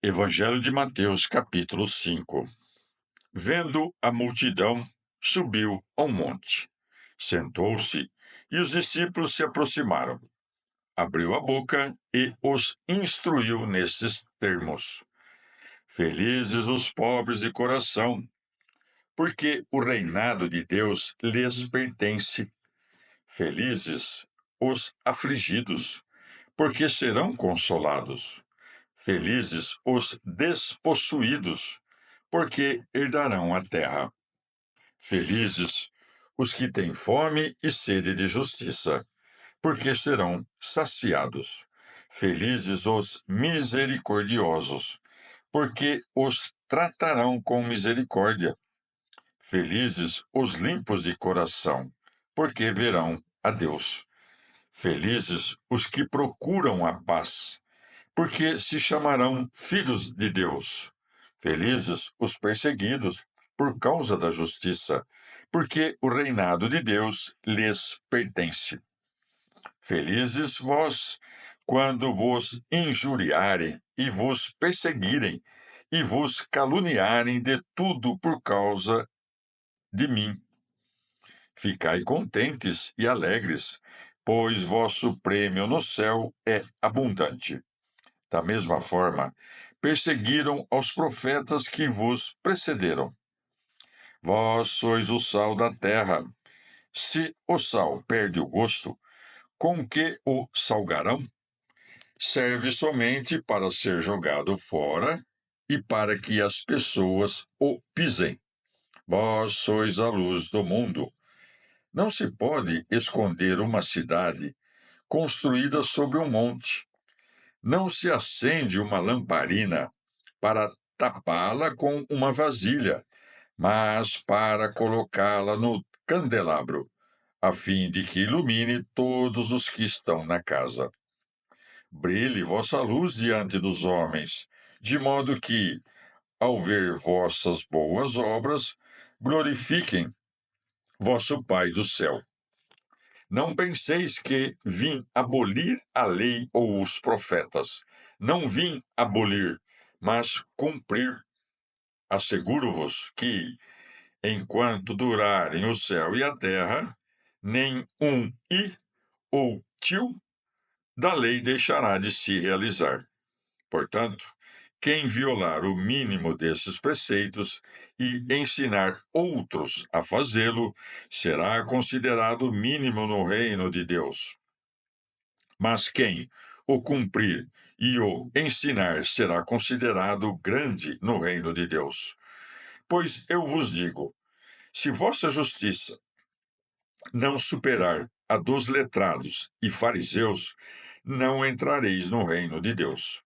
Evangelho de Mateus, capítulo 5. Vendo a multidão, subiu ao monte. Sentou-se e os discípulos se aproximaram. Abriu a boca e os instruiu nesses termos: Felizes os pobres de coração, porque o reinado de Deus lhes pertence. Felizes os afligidos, porque serão consolados. Felizes os despossuídos, porque herdarão a terra. Felizes os que têm fome e sede de justiça, porque serão saciados. Felizes os misericordiosos, porque os tratarão com misericórdia. Felizes os limpos de coração, porque verão a Deus. Felizes os que procuram a paz, porque se chamarão filhos de Deus. Felizes os perseguidos por causa da justiça, porque o reinado de Deus lhes pertence. Felizes vós, quando vos injuriarem e vos perseguirem e vos caluniarem de tudo por causa de mim. Ficai contentes e alegres, pois vosso prêmio no céu é abundante. Da mesma forma, perseguiram aos profetas que vos precederam. Vós sois o sal da terra. Se o sal perde o gosto, com que o salgarão? Serve somente para ser jogado fora e para que as pessoas o pisem. Vós sois a luz do mundo. Não se pode esconder uma cidade construída sobre um monte. Não se acende uma lamparina para tapá-la com uma vasilha, mas para colocá-la no candelabro, a fim de que ilumine todos os que estão na casa. Brilhe vossa luz diante dos homens, de modo que, ao ver vossas boas obras, glorifiquem vosso Pai do céu. Não penseis que vim abolir a lei ou os profetas. Não vim abolir, mas cumprir. Asseguro-vos que, enquanto durarem o céu e a terra, nem um i ou tio da lei deixará de se realizar. Portanto, quem violar o mínimo desses preceitos e ensinar outros a fazê-lo, será considerado mínimo no reino de Deus. Mas quem o cumprir e o ensinar será considerado grande no reino de Deus. Pois eu vos digo: se vossa justiça não superar a dos letrados e fariseus, não entrareis no reino de Deus.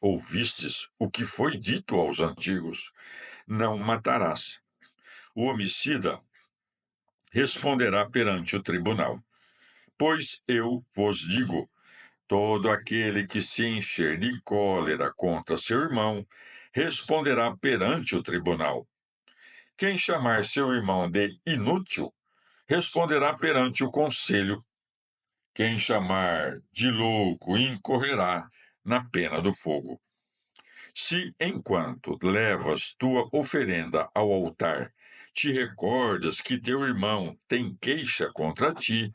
Ouvistes o que foi dito aos antigos: não matarás. O homicida responderá perante o tribunal. Pois eu vos digo: todo aquele que se encher de cólera contra seu irmão responderá perante o tribunal. Quem chamar seu irmão de inútil responderá perante o conselho. Quem chamar de louco incorrerá na pena do fogo. Se, enquanto levas tua oferenda ao altar, te recordas que teu irmão tem queixa contra ti,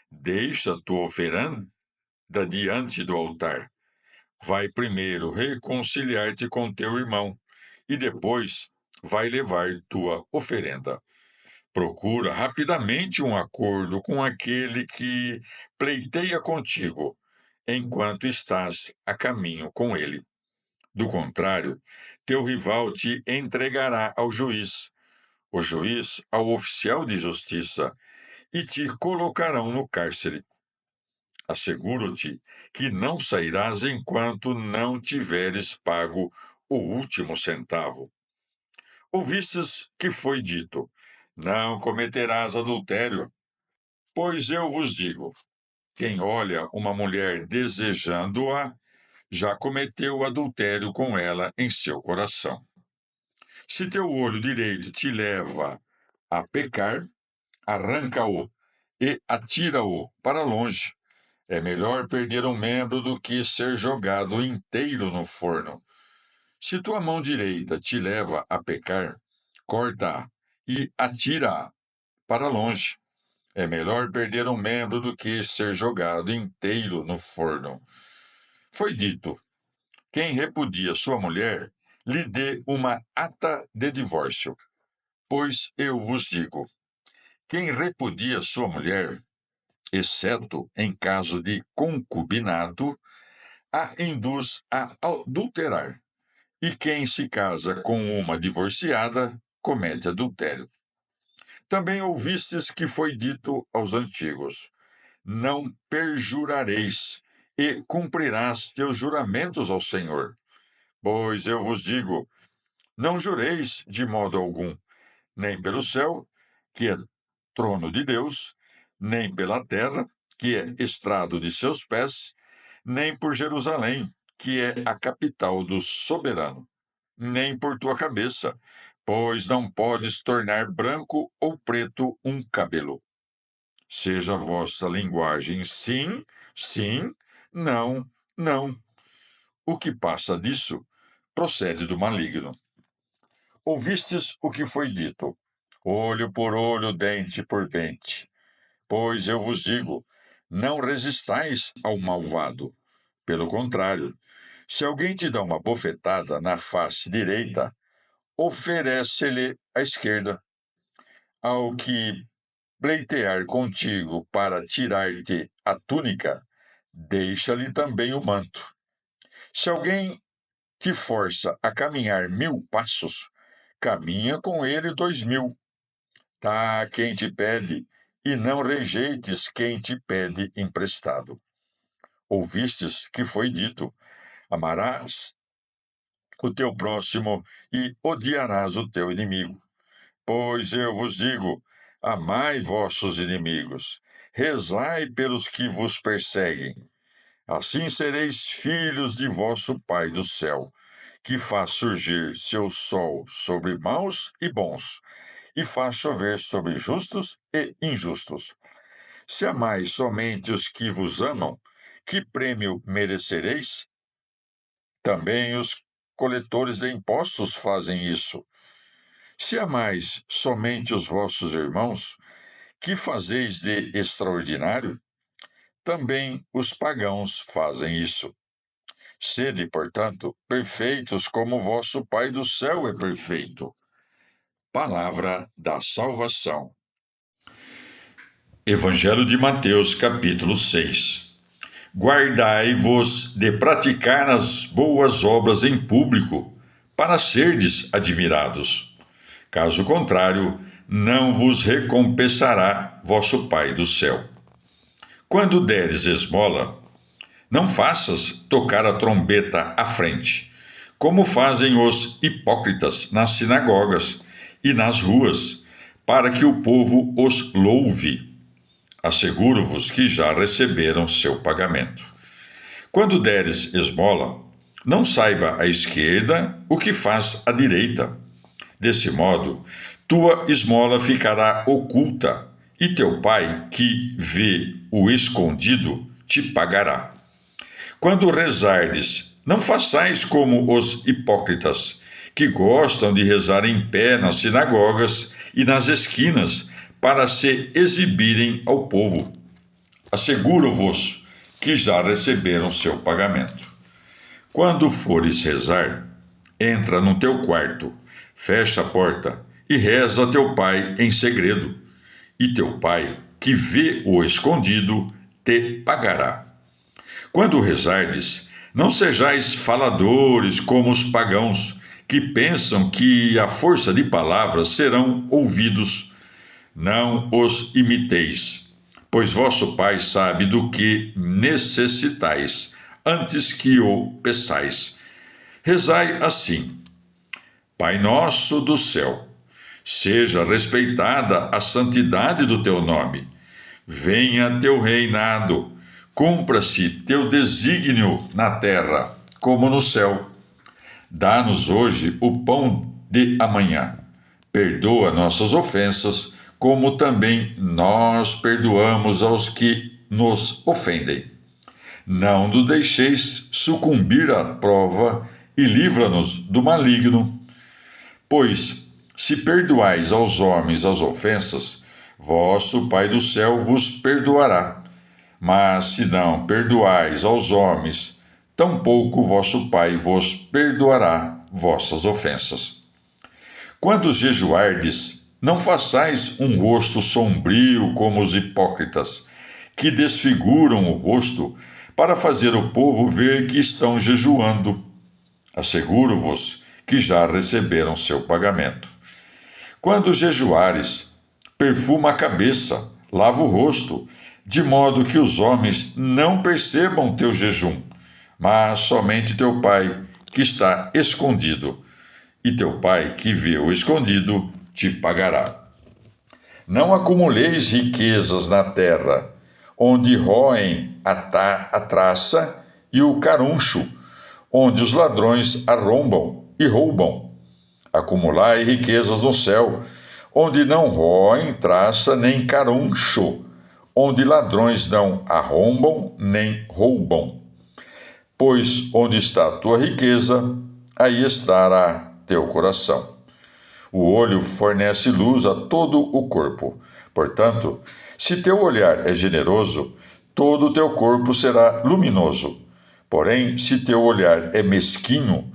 deixa tua oferenda diante do altar. Vai primeiro reconciliar-te com teu irmão, e depois vai levar tua oferenda. Procura rapidamente um acordo com aquele que pleiteia contigo, enquanto estás a caminho com ele. Do contrário, teu rival te entregará ao juiz, o juiz ao oficial de justiça, e te colocarão no cárcere. Asseguro-te que não sairás enquanto não tiveres pago o último centavo. Ouvistes que foi dito: não cometerás adultério. Pois eu vos digo: quem olha uma mulher desejando-a, já cometeu adultério com ela em seu coração. Se teu olho direito te leva a pecar, arranca-o e atira-o para longe. É melhor perder um membro do que ser jogado inteiro no forno. Se tua mão direita te leva a pecar, corta-a e atira-a para longe. É melhor perder um membro do que ser jogado inteiro no forno. Foi dito: quem repudia sua mulher, lhe dê uma ata de divórcio. Pois eu vos digo: quem repudia sua mulher, exceto em caso de concubinato, a induz a adulterar. E quem se casa com uma divorciada, comete adultério. Também ouvistes que foi dito aos antigos: não perjurareis, e cumprirás teus juramentos ao Senhor. Pois eu vos digo: não jureis de modo algum, nem pelo céu, que é trono de Deus, nem pela terra, que é estrado de seus pés, nem por Jerusalém, que é a capital do soberano, nem por tua cabeça, pois não podes tornar branco ou preto um cabelo. Seja a vossa linguagem sim, sim, não, não. O que passa disso procede do maligno. Ouvistes o que foi dito: olho por olho, dente por dente. Pois eu vos digo: não resistais ao malvado. Pelo contrário, se alguém te dá uma bofetada na face direita, oferece-lhe a esquerda. Ao que pleitear contigo para tirar-te a túnica, deixa-lhe também o manto. Se alguém te força a caminhar 1000 passos, caminha com ele 2000. Dá quem te pede, e não rejeites quem te pede emprestado. Ouvistes que foi dito: amarás o teu próximo e odiarás o teu inimigo. Pois eu vos digo: amai vossos inimigos, rezai pelos que vos perseguem. Assim sereis filhos de vosso Pai do céu, que faz surgir seu sol sobre maus e bons, e faz chover sobre justos e injustos. Se amais somente os que vos amam, que prêmio merecereis? Também os coletores de impostos fazem isso. Se amais somente os vossos irmãos, que fazeis de extraordinário? Também os pagãos fazem isso. Sede, portanto, perfeitos como vosso Pai do céu é perfeito. Palavra da salvação. Evangelho de Mateus, capítulo 6. Guardai-vos de praticar as boas obras em público, para serdes admirados. Caso contrário, não vos recompensará vosso Pai do céu. Quando deres esmola, não faças tocar a trombeta à frente, como fazem os hipócritas nas sinagogas e nas ruas, para que o povo os louve. Asseguro-vos que já receberam seu pagamento. Quando deres esmola, não saiba a esquerda o que faz a direita. Desse modo, tua esmola ficará oculta, e teu pai, que vê o escondido, te pagará. Quando rezardes, não façais como os hipócritas, que gostam de rezar em pé nas sinagogas e nas esquinas, para se exibirem ao povo. Asseguro-vos que já receberam seu pagamento. Quando fores rezar, entra no teu quarto, fecha a porta e reza a teu pai em segredo. E teu pai, que vê o escondido, te pagará. Quando rezardes, não sejais faladores como os pagãos, que pensam que à força de palavras serão ouvidos. Não os imiteis, pois vosso Pai sabe do que necessitais, antes que o peçais. Rezai assim: Pai nosso do céu, seja respeitada a santidade do teu nome. Venha teu reinado, cumpra-se teu desígnio na terra, como no céu. Dá-nos hoje o pão de amanhã. Perdoa nossas ofensas, como também nós perdoamos aos que nos ofendem. Não nos deixeis sucumbir à prova e livra-nos do maligno. Pois, se perdoais aos homens as ofensas, vosso Pai do céu vos perdoará. Mas se não perdoais aos homens, tampouco vosso Pai vos perdoará vossas ofensas. Quando jejuardes, não façais um rosto sombrio como os hipócritas, que desfiguram o rosto para fazer o povo ver que estão jejuando. Asseguro-vos que já receberam seu pagamento. Quando jejuares, perfuma a cabeça, lava o rosto, de modo que os homens não percebam teu jejum, mas somente teu Pai, que está escondido. E teu Pai, que vê o escondido, te pagará. Não acumuleis riquezas na terra, onde roem a traça e o caruncho, onde os ladrões arrombam e roubam. Acumulai riquezas no céu, onde não roem traça nem caruncho, onde ladrões não arrombam nem roubam. Pois onde está a tua riqueza, aí estará teu coração. O olho fornece luz a todo o corpo. Portanto, se teu olhar é generoso, todo o teu corpo será luminoso. Porém, se teu olhar é mesquinho,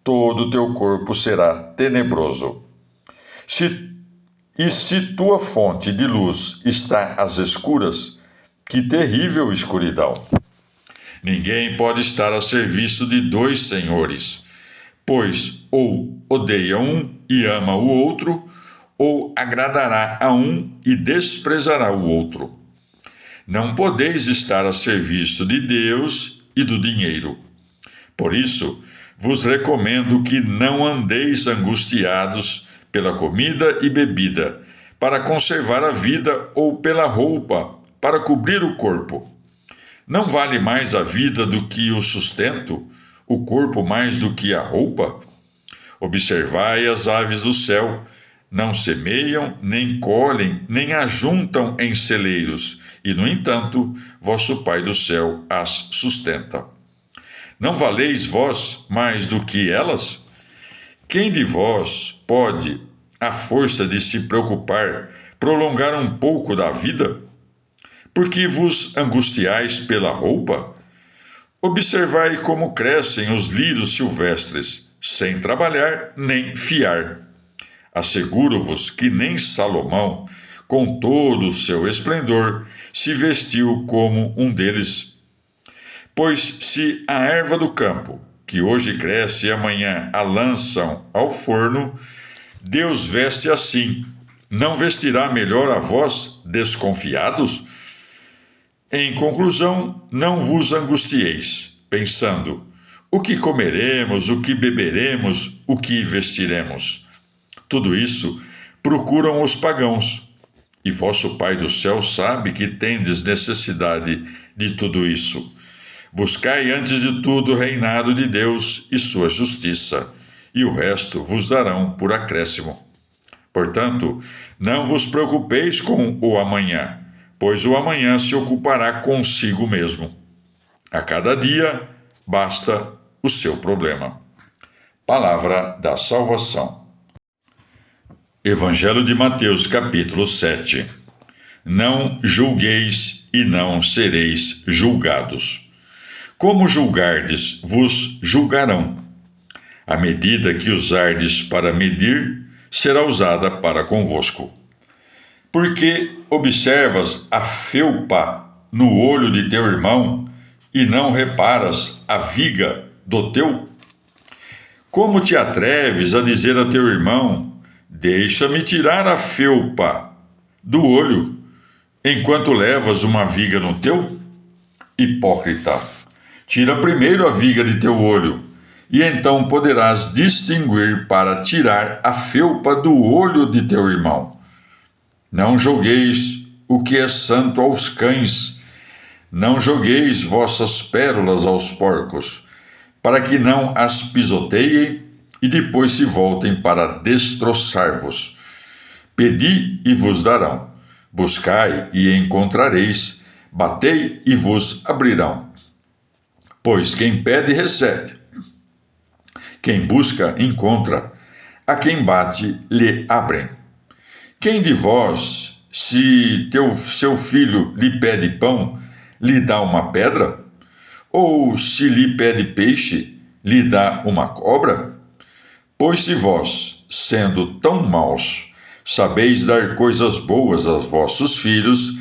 todo o teu corpo será tenebroso. Se tua fonte de luz está às escuras, que terrível escuridão! Ninguém pode estar a serviço de dois senhores, pois ou odeia um e ama o outro, ou agradará a um e desprezará o outro. Não podeis estar a serviço de Deus e do dinheiro. Por isso, vos recomendo que não andeis angustiados pela comida e bebida, para conservar a vida, ou pela roupa, para cobrir o corpo. Não vale mais a vida do que o sustento, o corpo mais do que a roupa? Observai as aves do céu, não semeiam, nem colhem, nem ajuntam em celeiros, e, no entanto, vosso Pai do céu as sustenta. Não valeis vós mais do que elas? Quem de vós pode, à força de se preocupar, prolongar um pouco da vida? Por que vos angustiais pela roupa? Observai como crescem os lírios silvestres, sem trabalhar nem fiar. Asseguro-vos que nem Salomão, com todo o seu esplendor, se vestiu como um deles. Pois se a erva do campo, que hoje cresce e amanhã a lançam ao forno, Deus veste assim, não vestirá melhor a vós, desconfiados? Em conclusão, não vos angustieis, pensando: o que comeremos, o que beberemos, o que vestiremos? Tudo isso procuram os pagãos, e vosso Pai do céu sabe que tendes necessidade de tudo isso. Buscai antes de tudo o reinado de Deus e sua justiça, e o resto vos darão por acréscimo. Portanto, não vos preocupeis com o amanhã, pois o amanhã se ocupará consigo mesmo. A cada dia basta o seu problema. Palavra da salvação. Evangelho de Mateus, capítulo 7. Não julgueis e não sereis julgados. Como julgardes, vos julgarão. A medida que usardes para medir, será usada para convosco. Porque observas a felpa no olho de teu irmão e não reparas a viga do teu? Como te atreves a dizer a teu irmão: deixa-me tirar a felpa do olho, enquanto levas uma viga no teu? Hipócrita, tira primeiro a viga de teu olho, e então poderás distinguir para tirar a felpa do olho de teu irmão. Não jogueis o que é santo aos cães, não jogueis vossas pérolas aos porcos, para que não as pisoteiem e depois se voltem para destroçar-vos. Pedi e vos darão, buscai e encontrareis, batei e vos abrirão. Pois quem pede, recebe. Quem busca, encontra. A quem bate, lhe abrem. Quem de vós, se seu filho lhe pede pão, lhe dá uma pedra? Ou se lhe pede peixe, lhe dá uma cobra? Pois se vós, sendo tão maus, sabeis dar coisas boas aos vossos filhos,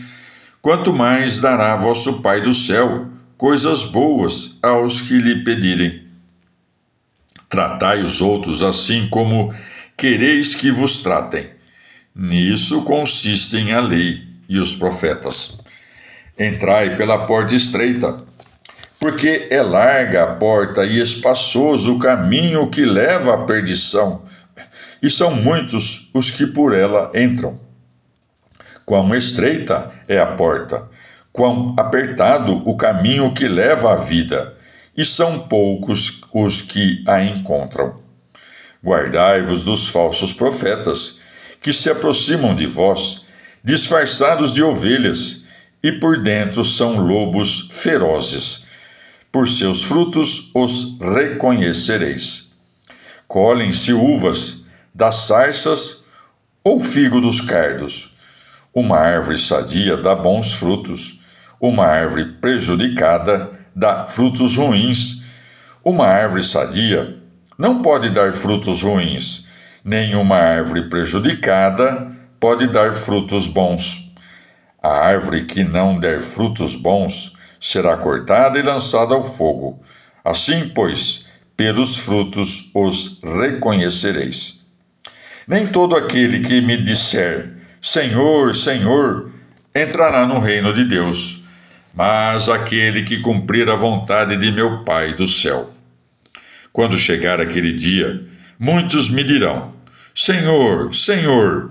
quanto mais dará vosso Pai do céu coisas boas aos que lhe pedirem. Tratai os outros assim como quereis que vos tratem. Nisso consistem a lei e os profetas. Entrai pela porta estreita, porque é larga a porta e espaçoso o caminho que leva à perdição, e são muitos os que por ela entram. Quão estreita é a porta, quão apertado o caminho que leva à vida, e são poucos os que a encontram. Guardai-vos dos falsos profetas, que se aproximam de vós, disfarçados de ovelhas, e por dentro são lobos ferozes. Por seus frutos os reconhecereis. Colhem-se uvas das sarças ou figo dos cardos. Uma árvore sadia dá bons frutos, uma árvore prejudicada dá frutos ruins. Uma árvore sadia não pode dar frutos ruins, nem uma árvore prejudicada pode dar frutos bons. A árvore que não der frutos bons será cortada e lançada ao fogo. Assim, pois, pelos frutos os reconhecereis. Nem todo aquele que me disser, Senhor, Senhor, entrará no reino de Deus, mas aquele que cumprir a vontade de meu Pai do céu. Quando chegar aquele dia, muitos me dirão, Senhor, Senhor,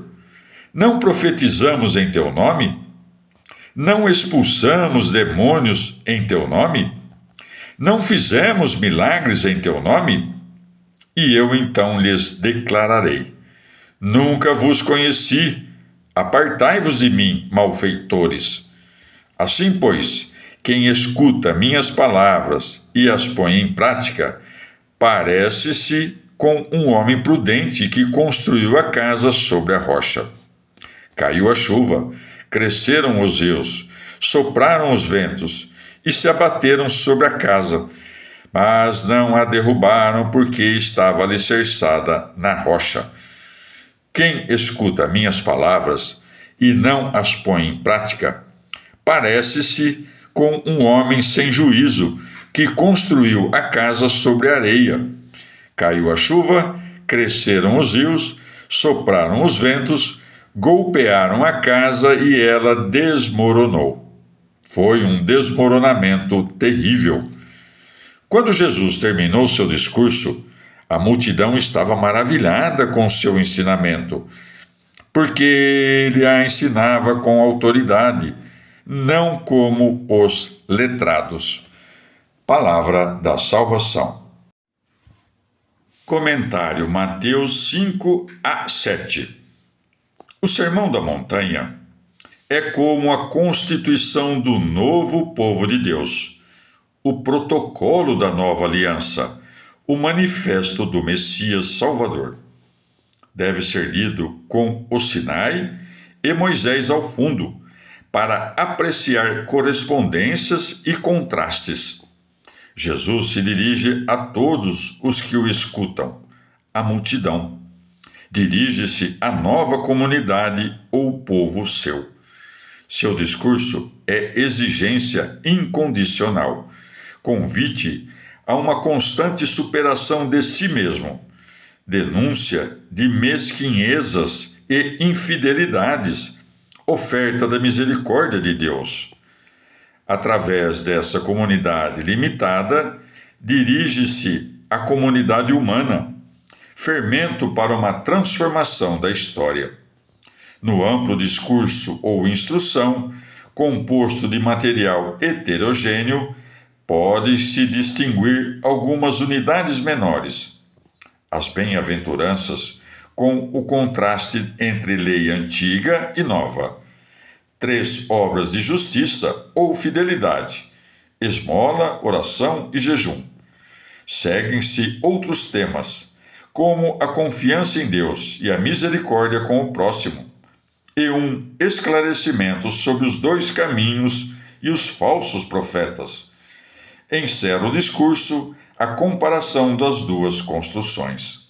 não profetizamos em teu nome? Não expulsamos demônios em teu nome? Não fizemos milagres em teu nome? E eu então lhes declararei, nunca vos conheci, apartai-vos de mim, malfeitores. Assim, pois, quem escuta minhas palavras e as põe em prática, parece-se com um homem prudente que construiu a casa sobre a rocha. Caiu a chuva, cresceram os rios, sopraram os ventos e se abateram sobre a casa, mas não a derrubaram porque estava alicerçada na rocha. Quem escuta minhas palavras e não as põe em prática, parece-se com um homem sem juízo que construiu a casa sobre a areia. Caiu a chuva, cresceram os rios, sopraram os ventos, golpearam a casa e ela desmoronou. Foi um desmoronamento terrível. Quando Jesus terminou seu discurso, a multidão estava maravilhada com seu ensinamento, porque ele a ensinava com autoridade, não como os letrados. Palavra da salvação. Comentário Mateus 5-7. O Sermão da Montanha é como a constituição do novo povo de Deus, o protocolo da nova aliança, o manifesto do Messias Salvador. Deve ser lido com o Sinai e Moisés ao fundo, para apreciar correspondências e contrastes. Jesus se dirige a todos os que o escutam, a multidão. Dirige-se à nova comunidade ou povo seu. Seu discurso é exigência incondicional, convite a uma constante superação de si mesmo, denúncia de mesquinhezas e infidelidades, oferta da misericórdia de Deus. Através dessa comunidade limitada, dirige-se à comunidade humana, fermento para uma transformação da história. No amplo discurso ou instrução, composto de material heterogêneo, pode-se distinguir algumas unidades menores. As bem-aventuranças, com o contraste entre lei antiga e nova. 3 obras de justiça ou fidelidade, esmola, oração e jejum. Seguem-se outros temas, como a confiança em Deus e a misericórdia com o próximo, e um esclarecimento sobre os dois caminhos e os falsos profetas. Encerra o discurso a comparação das duas construções.